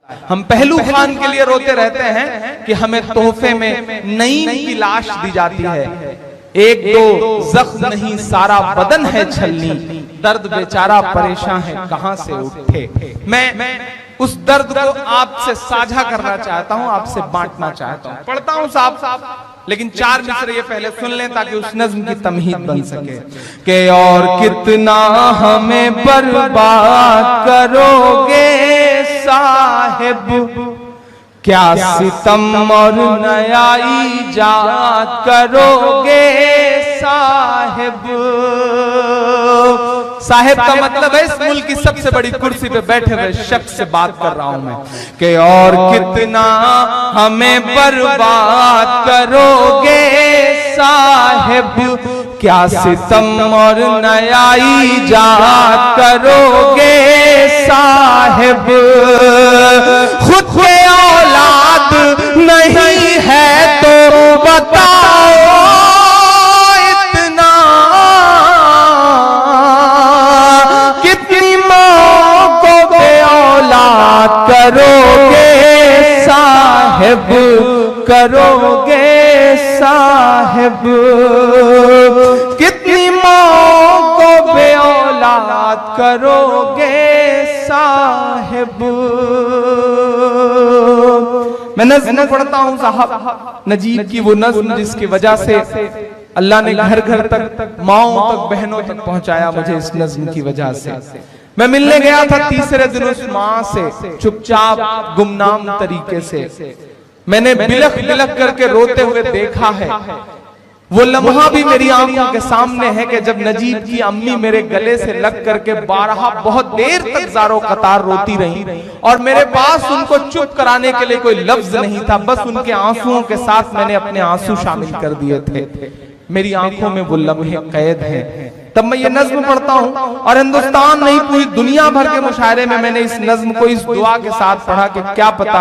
हम पहलू खान के लिए रोते रहते हैं कि हमें तोहफे में नईम की लाश दी जाती है। एक दो जख्म नहीं सारा बदन है छलनी, दर्द बेचारा परेशान है कहां से उठे। मैं उस दर्द को आपसे साझा करना चाहता हूं, आपसे बांटना चाहता हूं। पढ़ता हूं साहब, लेकिन 4 मिसरे ये पहले सुन लें ताकि उस नज्म की तमहीद बन सके। कि और कितना हमें बर्बाद करोगे साहिब, क्या सितम और नया ईजाद करोगे साहिब। साहिब का मतलब है इस मुल्क की सबसे बड़ी कुर्सी पे बैठे हुए शख्स से बात कर रहा हूं मैं। कि और कितना हमें बर्बाद करोगे साहिब, क्या सितम और नया ईजाद करोगे साहिब। खुद के औलाद नहीं है तो बताओ इतना, कितनी माँ को बे औलाद करोगे साहिब, करोगे साहिब। कितनी माँ को बे औलाद करोगे साहिब। मैं नज़्म पढ़ता हूं साहब, नजीब की वो नज़्म जिसकी वजह से अल्लाह ने घर घर तक, माओं तक, बहनों तक पहुंचाया मुझे इस नज़्म की वजह से। मैं मिलने गया था तीसरे दिन उस माँ से, चुपचाप गुमनाम तरीके से। मैंने बिलख बिलख करके रोते हुए देखा है। वो लम्हा भी मेरी आंखों के सामने है कि जब नजीब की अम्मी मेरे गले से लग करके बारहा बहुत देर तक ज़ारो कतार रोती रही और मेरे पास उनको चुप कराने के लिए कोई लफ्ज नहीं था, बस उनके आंसुओं के साथ मैंने अपने आंसू शामिल कर दिए थे। मेरी आंखों में वो लम्हे कैद हैं। तब मैं ये नज्म पढ़ता हूं और हिंदुस्तान नहीं पूरी दुनिया भर के मुशायरे में मैंने इस नज्म को इस दुआ के साथ पढ़ा कि क्या पता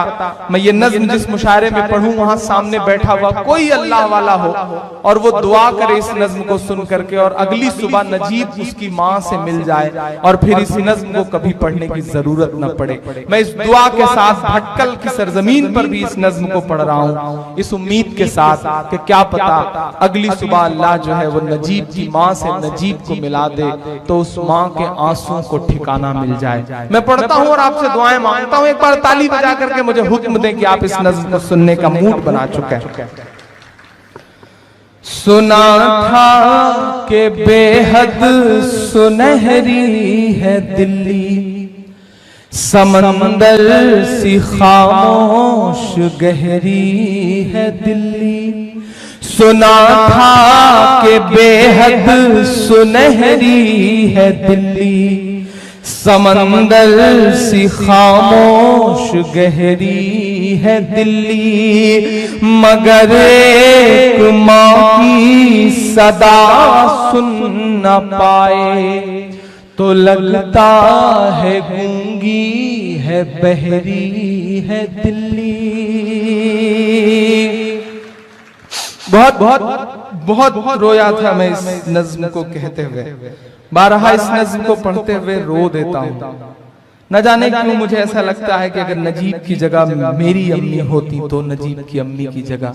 मैं ये नज्म जिस मुशायरे में पढ़ूं वहां सामने बैठा हुआ कोई अल्लाह वाला हो और वो दुआ करे इस नज्म को सुन करके और अगली सुबह नजीब उसकी माँ से मिल जाए और फिर इस नज्म को कभी पढ़ने की जरूरत न पड़े। मैं इस दुआ के साथ भटकल की सरजमीन पर भी इस नज्म को पढ़ रहा हूँ, इस उम्मीद के साथ कि क्या पता अगली सुबह अल्लाह जो है वो नजीब की माँ से नजीब को मिला दे तो उस माँ के आंसुओं को ठिकाना मिल जाए। मैं पढ़ता हूँ और आपसे दुआएं मांगता हूँ। एक बार ताली बजा करके मुझे हुक्म दें कि आप इस नज़्म को सुनने का मूड बना चुके हैं। सुना था कि बेहद सुनहरी है दिल्ली, समंदर सी खामोश गहरी है दिल्ली। सुना था कि बेहद सुनहरी है दिल्ली, समंदर सी खामोश गहरी है दिल्ली। मगर एक माँ की सदा सुन न पाए तो लगता है गूंगी है बहरी है दिल्ली। बहुत रोया था मैं इस नज्म को कहते हुए, बारहा इस नज्म को पढ़ते हुए रो देता हूँ। न जाने क्यों मुझे ऐसा लगता है कि अगर नजीब की जगह मेरी अम्मी होती तो नजीब की अम्मी की जगह,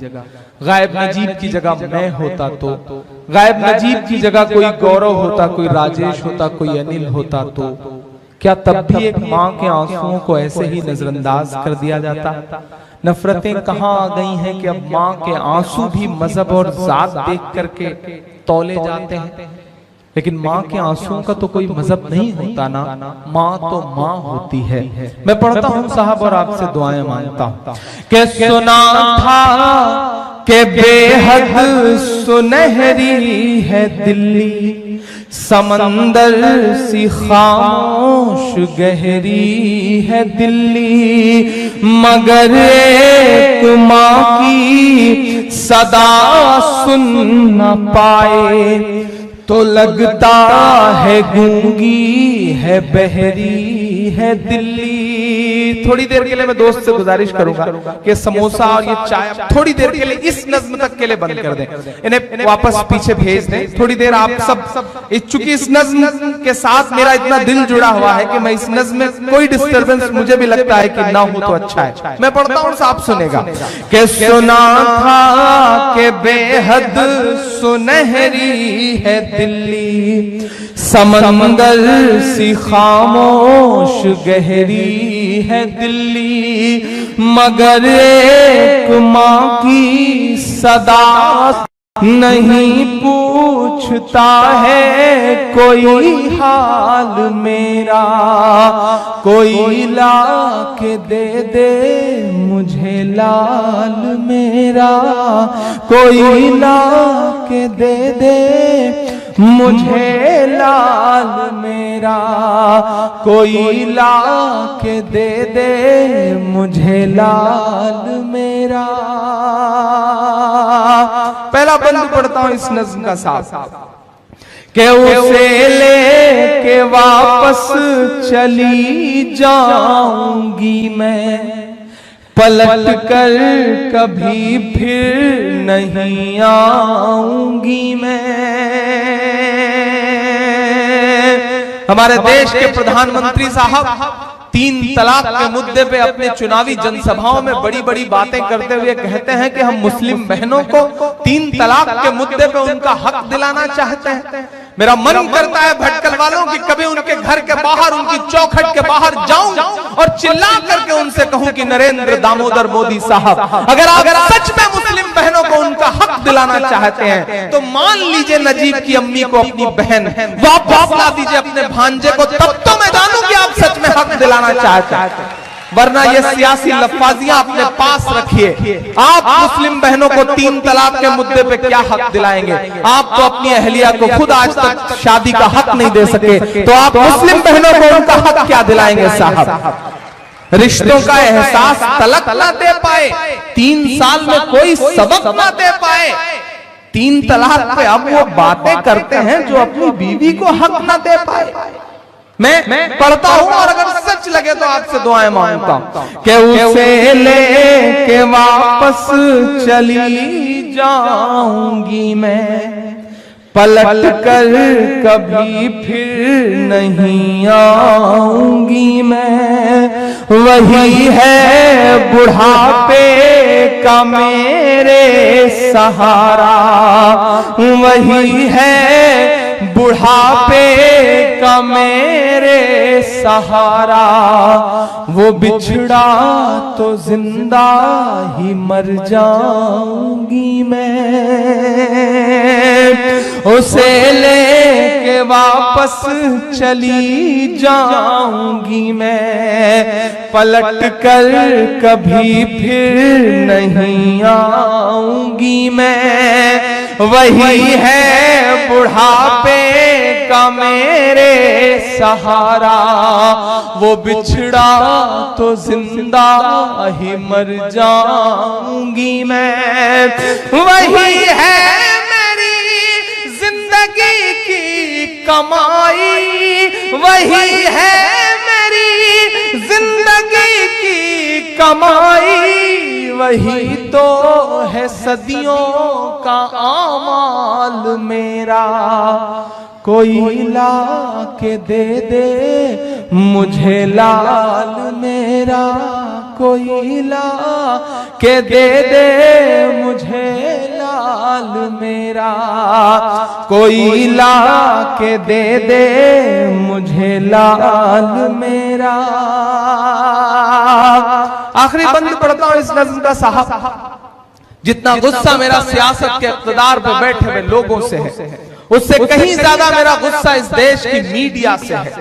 गायब नजीब की जगह मैं होता तो, गायब नजीब की जगह कोई गौरव होता, कोई राजेश होता, कोई अनिल होता तो क्या तब भी एक माँ के आंसुओं को ऐसे ही नजरअंदाज कर दिया जाता? नफरतें कहाँ आ गई हैं कि अब माँ के आंसू भी मजहब और जात देख करके तौले जाते हैं, लेकिन माँ के आंसुओं का तो कोई मजहब नहीं होता ना, माँ तो माँ होती है। मैं पढ़ता हूँ साहब और आपसे दुआएं मांगता हूँ कि सुना था कि बेहद सुनहरी है दिल्ली, समंदर सी खामोश गहरी है दिल्ली। मगर एक माँ की सदा सुन न पाए तो लगता है गूंगी है बहरी है दिल्ली। थोड़ी देर के लिए मैं दोस्त से गुजारिश करूंगा कि समोसा और ये चाय थोड़ी देर के लिए इस नज्म तक के लिए बंद कर दें, इन्हें वापस पीछे भेज दें थोड़ी देर। आप सब चूंकि इस नज्म के साथ मेरा इतना दिल जुड़ा हुआ है कि मैं इस नज्म में कोई डिस्टर्बेंस मुझे भी लगता है कि ना हो तो अच्छा है। मैं पढ़ता हूं, आप सुनेगा कि सुना था कि बेहद सुनहरी है दिल्ली, समंदर सी खामोश गहरी है दिल्ली, मगर एक माँ की सदा नहीं पूछता है कोई हाल मेरा, कोई ला के दे मुझे लाल मेरा, कोई ला के दे मुझे लाल मेरा, कोई ला के दे मुझे लाल मेरा। पहला बंद पढ़ता हूं इस नज्म का साथ कि उसे लेके वापस चली जाऊंगी मैं, पलट कर कभी फिर नहीं आऊंगी मैं। हमारे देश के प्रधानमंत्री साहब 3 तलाक के मुद्दे पे अपने चुनावी जनसभाओं में बड़ी बड़ी बातें करते हुए कहते हैं कि हम मुस्लिम बहनों को 3 तलाक के मुद्दे पे उनका हक दिलाना चाहते हैं। मेरा मन करता है भटकल वालों की कभी उनके घर के बाहर, उनकी चौखट के बाहर जाऊं और चिल्ला करके उनसे कहूं कि नरेंद्र दामोदर मोदी साहब, अगर आप सच में मुस्लिम बहनों को उनका हक दिलाना चाहते हैं तो मान लीजिए नजीब की अम्मी को अपनी बहन वापस ला दीजिए अपने भांजे को, तब तो मैं जानूं कि आप सच में हक दिलाना चाहते हैं। वरना ये सियासी लफ्ज़ियां अपने पास रखिए। आप मुस्लिम बहनों को 3 तलाक के मुद्दे पे क्या हक दिलाएंगे? आप तो अपनी अहलिया को खुद आज तक शादी का हक नहीं दे सके, तो आप मुस्लिम बहनों को उनका हक क्या दिलाएंगे साहब? रिश्तों का एहसास तलक ना दे पाए, 3 साल में कोई सबक ना दे पाए, 3 तलाक पे अब वो बातें करते हैं जो अपनी बीवी को हक ना दे पाए। मैं पढ़ता हूं और अगर सच लगे तो आपसे दुआएं मांगता हूं कि उसे लेके वापस चली जाऊंगी मैं, पलट कर कभी फिर नहीं आऊंगी मैं। वही है बुढ़ापे का मेरे सहारा, वही है बुढ़ापे का मेरे सहारा, वो बिछड़ा तो जिंदा ही मर जाऊंगी मैं। उसे लेके वापस चली जाऊंगी मैं, पलट कर कभी फिर नहीं आऊंगी मैं। वही है बुढ़ापे का मेरे सहारा, वो बिछड़ा तो जिंदा ही मर जाऊंगी मैं। वही है मेरी जिंदगी की कमाई, वही है मेरी जिंदगी की कमाई, वही तो है सदियों का आमाल मेरा। कोई ला के दे मुझे लाल मेरा, कोई ला के दे मुझे लाल मेरा, कोई ला के दे मुझे लाल मेरा। आखिरी बंद पढ़ता हूं इस नज़्म का साहब। जितना गुस्सा मेरा सियासत के इक़्तिदार पे बैठे हुए लोगों से है, उससे कहीं ज्यादा मेरा गुस्सा इस देश की मीडिया से है।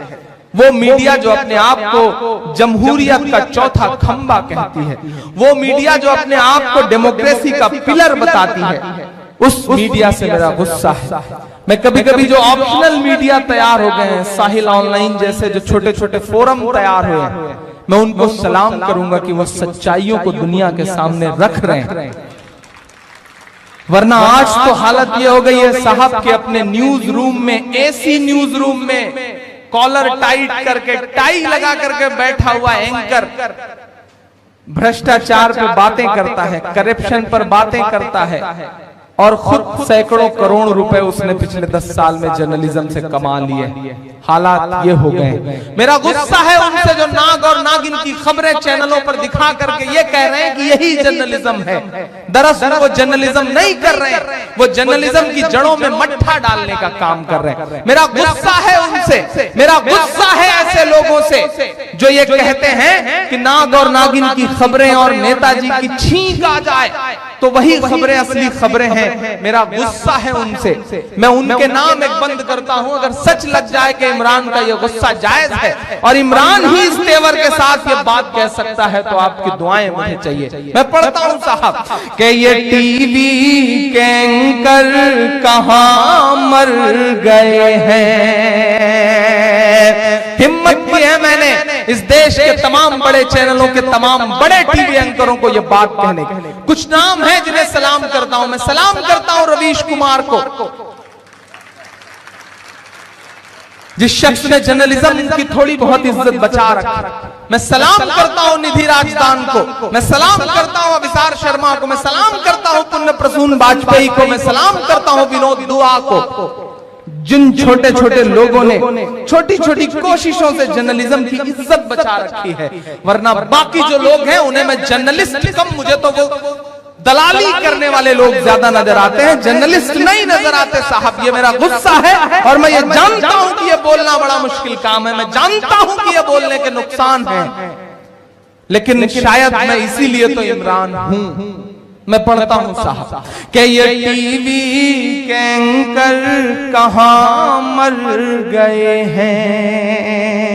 वो मीडिया जो अपने आप को जमहूरियत का चौथा खंबा कहती है, वो मीडिया जो अपने आप को डेमोक्रेसी का पिलर बताती है, उस मीडिया से मेरा गुस्सा है। मैं कभी कभी जो ऑप्शनल मीडिया तैयार हो गए हैं, साहिल ऑनलाइन जैसे जो छोटे छोटे फोरम तैयार हुए हैं, मैं उनको सलाम करूंगा कि वो सच्चाइयों को दुनिया के सामने रख रहे हैं। वरना आज तो हालत ये हो गई है साहब के अपने न्यूज रूम में, एसी न्यूज रूम में कॉलर टाइट करके, टाई लगा करके बैठा हुआ एंकर भ्रष्टाचार पे बातें करता है, करप्शन पर बातें करता है, और खुद सैकड़ों करोड़ रुपए उसने पिछले 10 साल में जर्नलिज्म से कमा लिए। हालात ये हो गए। मेरा गुस्सा है उनसे जो नाग और नागिन की खबरें चैनलों पर दिखा करके ये कह रहे हैं कि यही जर्नलिज्म है। दरअसल वो जर्नलिज्म नहीं कर रहे हैं, वो जर्नलिज्म की जड़ों में मट्ठा डालने का काम कर रहे हैं। मेरा गुस्सा है उनसे, मेरा गुस्सा है ऐसे लोगों से जो ये कहते हैं कि नाग और नागिन की खबरें और नेताजी की छींक आ जाए तो वही खबरें असली खबरें हैं। मेरा गुस्सा है उनसे। मैं उनके नाम एक बंद करता हूं, अगर सच लग जाए कि इमरान का ये गुस्सा जायज है और इमरान ही इस तेवर के साथ ये बात कह सकता है तो आपकी दुआएं मुझे चाहिए। मैं पढ़ता हूं साहब कि ये टीवी के एंकर कहां मर गए हैं। हिम्मत की है मैंने इस देश के तमाम बड़े चैनलों के तमाम बड़े टीवी एंकरों को यह बात कहने की। कुछ नाम है जिन्हें सलाम करता हूं। मैं सलाम करता हूं रवीश कुमार को, जिस शख्स ने जर्नलिज्म की थोड़ी बहुत इज्जत बचा रखी। मैं सलाम करता हूं निधि राजदान को, मैं सलाम करता हूं अभिसार शर्मा को, मैं सलाम करता हूं पुण्य प्रसून वाजपेयी को, मैं सलाम करता हूं विनोद दुआ को। जिन छोटे छोटे लोगों ने छोटी छोटी कोशिशों से जर्नलिज्म की इज्जत बचा रखी है, वरना बाकी जो लोग हैं उन्हें मैं जर्नलिस्ट कम, मुझे तो वो दलाली करने वाले लोग ज्यादा नजर आते हैं, जर्नलिस्ट नहीं नजर आते साहब। ये मेरा गुस्सा है और मैं ये जानता हूं कि ये बोलना बड़ा मुश्किल काम है, मैं जानता हूं कि ये बोलने के नुकसान है, लेकिन शायद मैं इसीलिए तो इमरान हूं। मैं पढ़ता हूं साहब कि ये टीवी के एंकर कहां मर गए हैं।